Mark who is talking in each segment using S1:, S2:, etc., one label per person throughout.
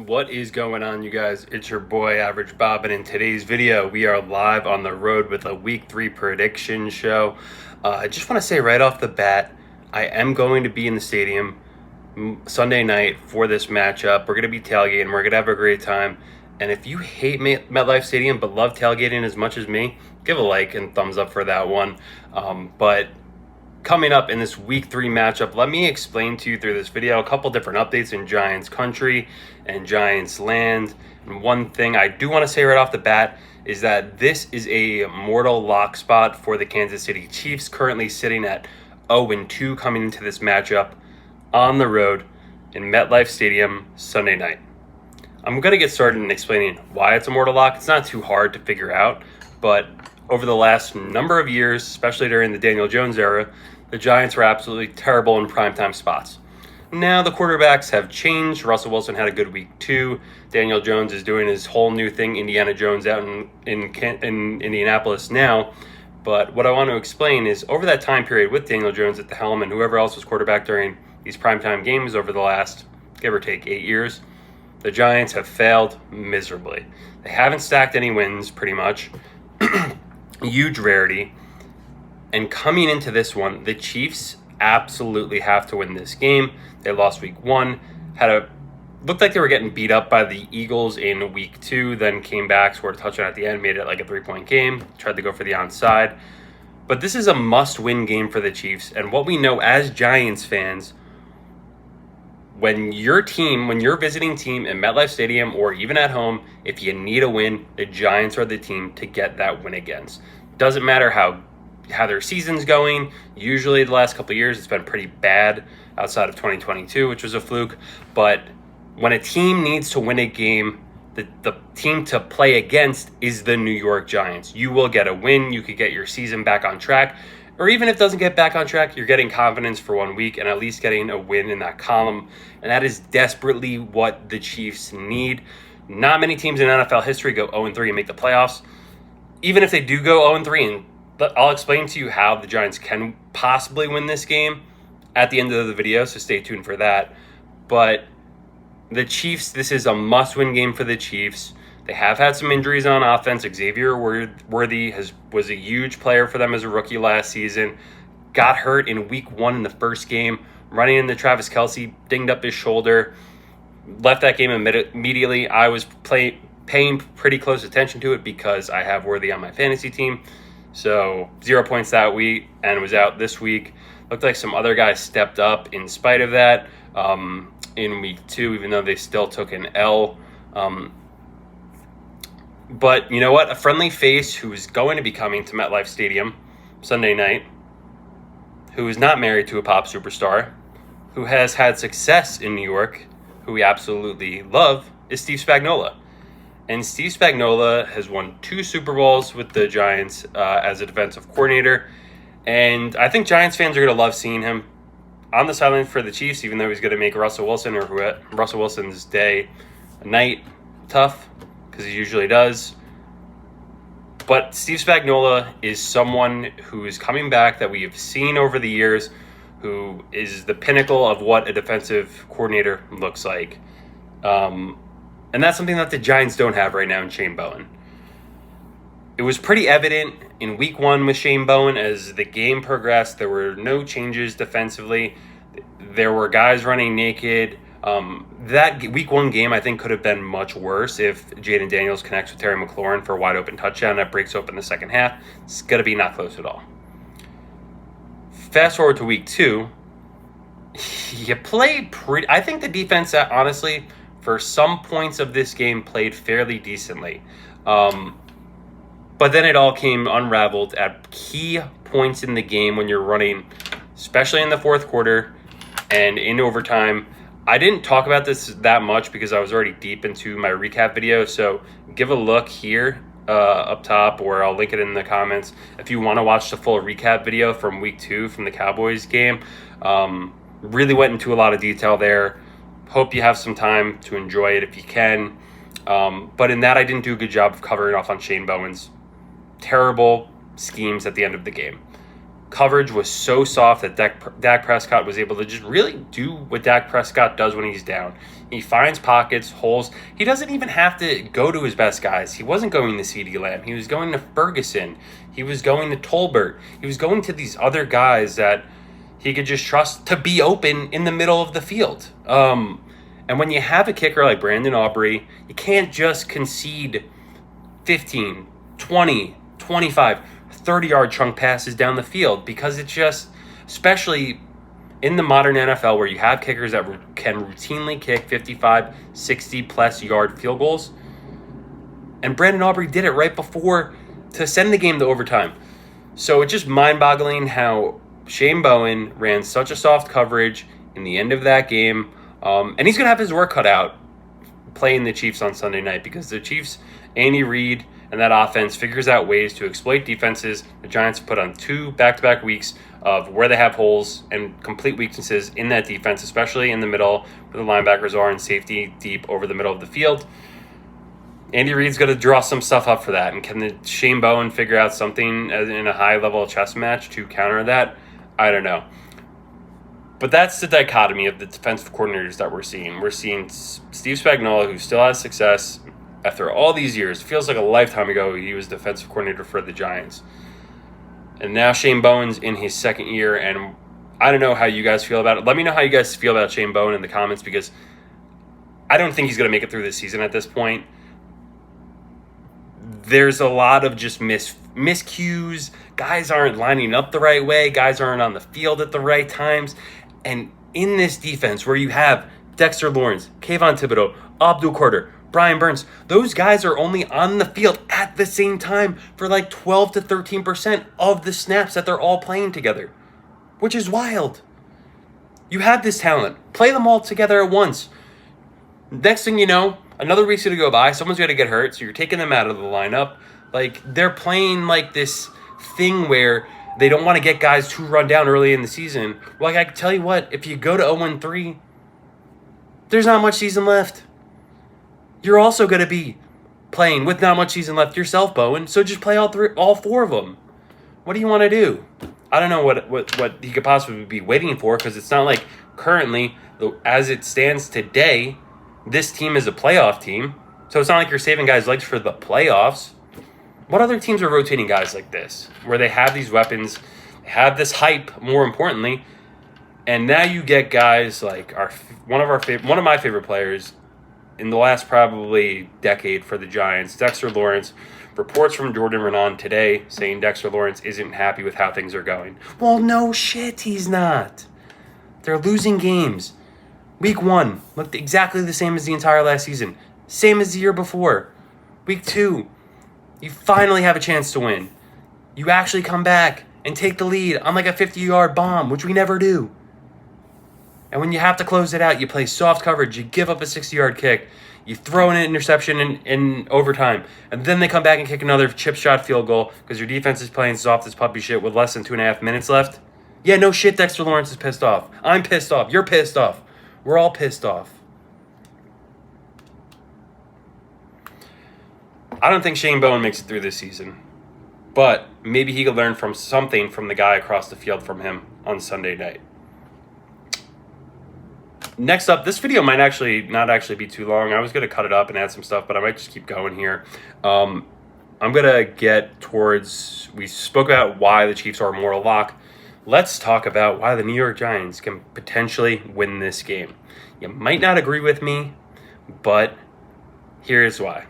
S1: What is going on, you guys? It's your boy Average Bob, and in today's video we are live on the road with a week 3 prediction show. I just want to say right off the bat, I am going to be in the stadium Sunday night for this matchup. We're going to be tailgating, we're going to have a great time, and if you hate MetLife Stadium but love tailgating as much as me, give a like and thumbs up for that one. But coming up in this week 3 matchup, let me explain to you through this video a couple different updates in Giants country and Giants land. And one thing I do want to say right off the bat is that this is a mortal lock spot for the Kansas City Chiefs, currently sitting at 0-2 coming into this matchup on the road in MetLife Stadium Sunday night. I'm going to get started in explaining why it's a mortal lock. It's not too hard to figure out, but over the last number of years, especially during the Daniel Jones era, the Giants were absolutely terrible in primetime spots. Now the quarterbacks have changed. Russell Wilson had a good week 2. Daniel Jones is doing his whole new thing, Indiana Jones, out in Indianapolis now. But what I want to explain is over that time period with Daniel Jones at the helm and whoever else was quarterback during these primetime games over the last, give or take, 8 years, the Giants have failed miserably. They haven't stacked any wins, pretty much. Huge rarity. And coming into this one, the Chiefs absolutely have to win this game. They lost week 1, looked like they were getting beat up by the Eagles in week 2, then came back, scored a touchdown at the end, made it like a 3-point game, tried to go for the onside. But this is a must-win game for the Chiefs, and what we know as Giants fans, when your visiting team in MetLife Stadium or even at home, if you need a win, the Giants are the team to get that win against. Doesn't matter how their season's going. Usually the last couple of years it's been pretty bad outside of 2022, which was a fluke. But when a team needs to win a game, the team to play against is the New York Giants. You will get a win. You could get your season back on track. Or even if it doesn't get back on track, you're getting confidence for 1 week and at least getting a win in that column. And that is desperately what the Chiefs need. Not many teams in NFL history go 0-3 and make the playoffs. Even if they do go 0-3, and I'll explain to you how the Giants can possibly win this game at the end of the video, so stay tuned for that. But the Chiefs, this is a must-win game for the Chiefs. They have had some injuries on offense. Xavier Worthy was a huge player for them as a rookie last season. Got hurt in week 1 in the first game. Running into Travis Kelce, dinged up his shoulder. Left that game immediately. I was paying pretty close attention to it because I have Worthy on my fantasy team. So 0 points that week and was out this week. Looked like some other guys stepped up in spite of that in week 2, even though they still took an L. But you know what? A friendly face who is going to be coming to MetLife Stadium Sunday night, who is not married to a pop superstar, who has had success in New York, who we absolutely love, is Steve Spagnuolo. And Steve Spagnuolo has won 2 Super Bowls with the Giants as a defensive coordinator. And I think Giants fans are going to love seeing him on the sideline for the Chiefs, even though he's going to make Russell Wilson's night tough, because he usually does. But Steve Spagnuolo is someone who is coming back that we have seen over the years, who is the pinnacle of what a defensive coordinator looks like. And that's something that the Giants don't have right now in Shane Bowen. It was pretty evident in week 1 with Shane Bowen as the game progressed. There were no changes defensively. There were guys running naked. That week 1 game, I think, could have been much worse if Jaden Daniels connects with Terry McLaurin for a wide open touchdown that breaks open the second half. It's going to be not close at all. Fast forward to week 2. You played I think the defense, honestly, for some points of this game, played fairly decently. But then it all came unraveled at key points in the game when you're running, especially in the fourth quarter and in overtime. I didn't talk about this that much because I was already deep into my recap video. So give a look here up top, or I'll link it in the comments if you want to watch the full recap video from week 2 from the Cowboys game. Really went into a lot of detail there. Hope you have some time to enjoy it if you can. But in that, I didn't do a good job of covering off on Shane Bowen's terrible schemes at the end of the game. coverage was so soft that Dak Prescott was able to just really do what Dak Prescott does when he's down. He finds pockets, holes. He doesn't even have to go to his best guys. He wasn't going to CeeDee Lamb. He was going to Ferguson. He was going to Tolbert. He was going to these other guys that he could just trust to be open in the middle of the field. And when you have a kicker like Brandon Aubrey, you can't just concede 15, 20, 25, 30-yard chunk passes down the field, because it's just, especially in the modern NFL where you have kickers that can routinely kick 55, 60-plus yard field goals. And Brandon Aubrey did it right before to send the game to overtime. So it's just mind-boggling how Shane Bowen ran such a soft coverage in the end of that game. And he's going to have his work cut out playing the Chiefs on Sunday night, because the Chiefs, Andy Reid, and that offense figures out ways to exploit defenses. The Giants put on 2 back-to-back weeks of where they have holes and complete weaknesses in that defense, especially in the middle where the linebackers are and safety deep over the middle of the field. Andy Reid's going to draw some stuff up for that. And can Shane Bowen figure out something in a high-level chess match to counter that? I don't know. But that's the dichotomy of the defensive coordinators that we're seeing. We're seeing Steve Spagnuolo, who still has success after all these years. It feels like a lifetime ago he was defensive coordinator for the Giants. And now Shane Bowen's in his second year, and I don't know how you guys feel about it. Let me know how you guys feel about Shane Bowen in the comments, because I don't think he's going to make it through this season at this point. There's a lot of just miscues. Guys aren't lining up the right way. Guys aren't on the field at the right times. And in this defense where you have Dexter Lawrence, Kayvon Thibodeau, Abdul Carter, Brian Burns, those guys are only on the field at the same time for like 12 to 13% of the snaps that they're all playing together, which is wild. You have this talent. Play them all together at once. Next thing you know, another week's going to go by. Someone's going to get hurt, so you're taking them out of the lineup. Like, they're playing like this thing where they don't want to get guys too run down early in the season. Like, I can tell you what, if you go to 0-3, there's not much season left. You're also going to be playing with not much season left yourself, Bowen. So just play all 4 of them. What do you want to do? I don't know what he could possibly be waiting for, because it's not like currently, as it stands today, this team is a playoff team. So it's not like you're saving guys' legs for the playoffs. What other teams are rotating guys like this, where they have these weapons, have this hype, more importantly, and now you get guys like one of my favorite players in the last probably decade for the Giants, Dexter Lawrence. Reports from Jordan Renan today saying Dexter Lawrence isn't happy with how things are going. Well, no shit, he's not. They're losing games. Week 1 looked exactly the same as the entire last season. Same as the year before. Week 2, you finally have a chance to win. You actually come back and take the lead on like a 50-yard bomb, which we never do. And when you have to close it out, you play soft coverage, you give up a 60-yard kick, you throw in an interception in overtime, and then they come back and kick another chip shot field goal because your defense is playing soft as puppy shit with less than 2.5 minutes left. Yeah, no shit, Dexter Lawrence is pissed off. I'm pissed off. You're pissed off. We're all pissed off. I don't think Shane Bowen makes it through this season, but maybe he could learn from something from the guy across the field from him on Sunday night. Next up, this video might not actually be too long. I was going to cut it up and add some stuff, but I might just keep going here. I'm going to get towards, we spoke about why the Chiefs are a moral lock. Let's talk about why the New York Giants can potentially win this game. You might not agree with me, but here's why.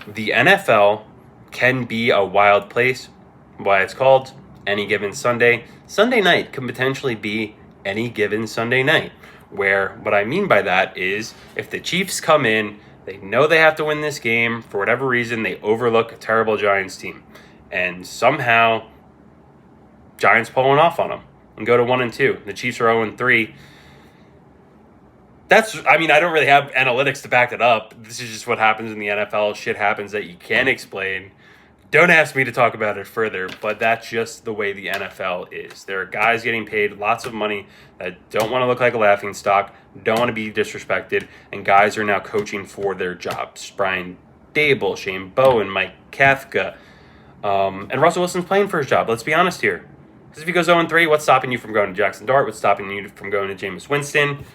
S1: The NFL can be a wild place. Why it's called Any Given Sunday. Sunday night can potentially be any given Sunday night. Where what I mean by that is if the Chiefs come in, they know they have to win this game. For whatever reason, they overlook a terrible Giants team. And somehow, Giants pull one off on them and go to 1-2. The Chiefs are 0-3. I don't really have analytics to back that up. This is just what happens in the NFL. Shit happens that you can't explain. Don't ask me to talk about it further, but that's just the way the NFL is. There are guys getting paid lots of money that don't want to look like a laughingstock, don't want to be disrespected, and guys are now coaching for their jobs. Brian Dable, Shane Bowen, Mike Kafka, and Russell Wilson's playing for his job. Let's be honest here. Because if he goes 0-3, what's stopping you from going to Jackson Dart? What's stopping you from going to Jameis Winston?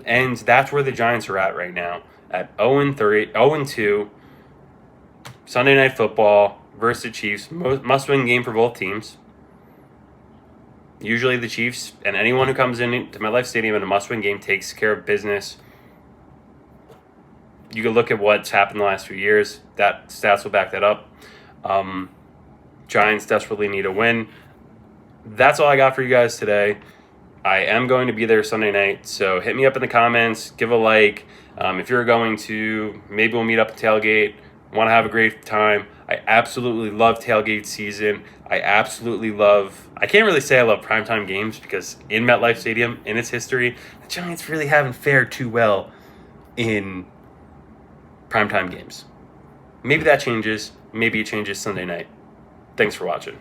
S1: And that's where the Giants are at right now, at 0-3, 0-2. Sunday Night Football versus the Chiefs. Must-win game for both teams. Usually the Chiefs and anyone who comes into MetLife Stadium in a must-win game takes care of business. You can look at what's happened the last few years. That stats will back that up. Giants desperately need a win. That's all I got for you guys today. I am going to be there Sunday night, so hit me up in the comments. Give a like. If you're going to, maybe we'll meet up at tailgate. Want to have a great time. I absolutely love tailgate season. I can't really say I love primetime games because in MetLife Stadium, in its history, the Giants really haven't fared too well in primetime games. Maybe that changes. Maybe it changes Sunday night. Thanks for watching.